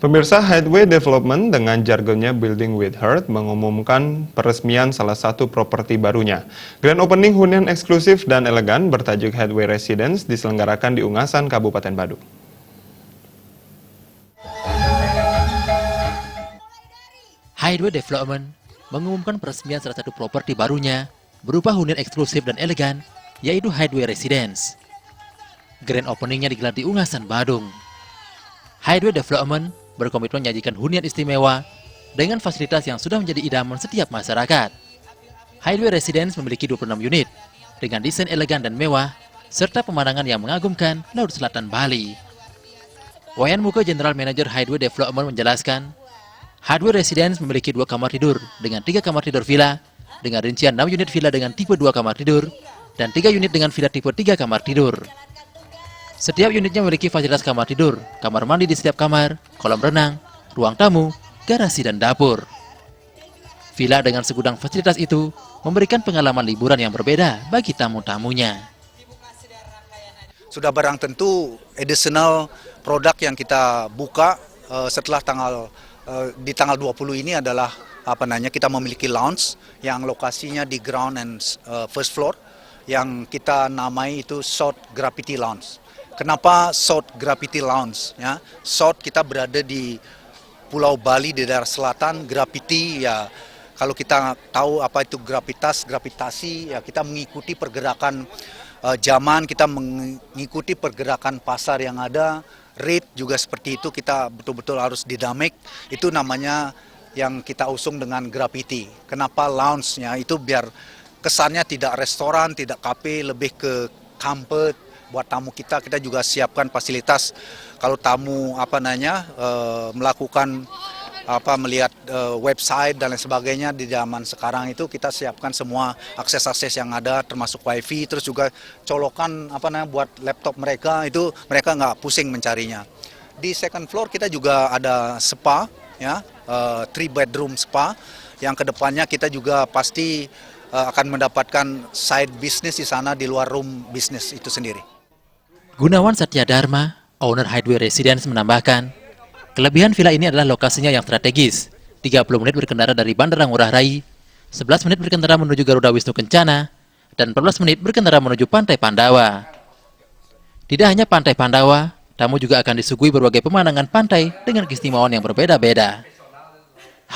Pemirsa, Hideaway Development dengan jargonnya Building with Heart mengumumkan peresmian salah satu properti barunya. Grand opening hunian eksklusif dan elegan bertajuk Hideaway Residence diselenggarakan di Ungasan, Kabupaten Badung. Hideaway Development mengumumkan peresmian salah satu properti barunya berupa hunian eksklusif dan elegan, yaitu Hideaway Residence. Grand openingnya digelar di Ungasan, Badung. Hideaway Development berkomitmen menyajikan hunian istimewa dengan fasilitas yang sudah menjadi idaman setiap masyarakat. Hideaway Residence memiliki 26 unit dengan desain elegan dan mewah serta pemandangan yang mengagumkan Laut Selatan Bali. Wayan Muka, General Manager Hideaway Development, menjelaskan, Hideaway Residence memiliki 2 kamar tidur dengan 3 kamar tidur villa dengan rincian 6 unit villa dengan tipe 2 kamar tidur dan 3 unit dengan villa tipe 3 kamar tidur. Setiap unitnya memiliki fasilitas kamar tidur, kamar mandi di setiap kamar, kolam renang, ruang tamu, garasi, dan dapur. Villa dengan segudang fasilitas itu memberikan pengalaman liburan yang berbeda bagi tamu-tamunya. Sudah barang tentu additional produk yang kita buka setelah di tanggal 20 ini adalah kita memiliki lounge yang lokasinya di ground and first floor yang kita namai itu South Gravity Lounge. Kenapa South Gravity Lounge? Ya, South kita berada di Pulau Bali di daerah selatan, gravity ya kalau kita tahu apa itu gravitasi ya kita mengikuti pergerakan zaman, kita mengikuti pergerakan pasar yang ada, rate juga seperti itu, kita betul-betul harus dinamik, itu namanya yang kita usung dengan gravity. Kenapa lounge-nya itu biar kesannya tidak restoran, tidak kafe, lebih ke comfort. Buat tamu kita juga siapkan fasilitas kalau tamu melakukan melihat website dan lain sebagainya di zaman sekarang itu kita siapkan semua akses-akses yang ada termasuk wifi, terus juga colokan buat laptop mereka, itu mereka nggak pusing mencarinya. Di second floor kita juga ada spa ya, 3 bedroom spa yang kedepannya kita juga pasti akan mendapatkan side business di sana di luar room business itu sendiri. Gunawan Satya Dharma, owner Hideaway Residence, menambahkan, kelebihan villa ini adalah lokasinya yang strategis, 30 menit berkendara dari Bandara Ngurah Rai, 11 menit berkendara menuju Garuda Wisnu Kencana, dan 14 menit berkendara menuju Pantai Pandawa. Tidak hanya Pantai Pandawa, tamu juga akan disuguhi berbagai pemandangan pantai dengan keistimewaan yang berbeda-beda.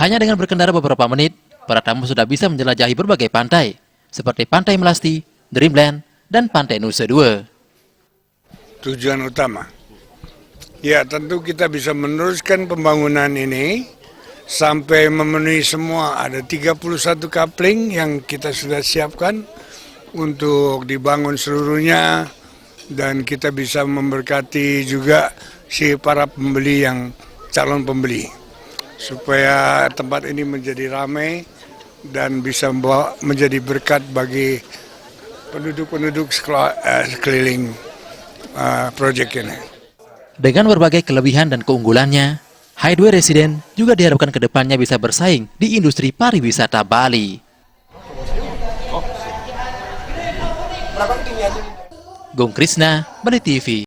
Hanya dengan berkendara beberapa menit, para tamu sudah bisa menjelajahi berbagai pantai, seperti Pantai Melasti, Dreamland, dan Pantai Nusa Dua. Tujuan utama, ya tentu kita bisa meneruskan pembangunan ini sampai memenuhi semua. Ada 31 coupling yang kita sudah siapkan untuk dibangun seluruhnya, dan kita bisa memberkati juga si para pembeli yang calon pembeli supaya tempat ini menjadi ramai dan bisa menjadi berkat bagi penduduk-penduduk sekeliling proyek ini. Dengan berbagai kelebihan dan keunggulannya, Hideaway Residence juga diharapkan ke depannya bisa bersaing di industri pariwisata Bali. Gong Krisna, Bali TV.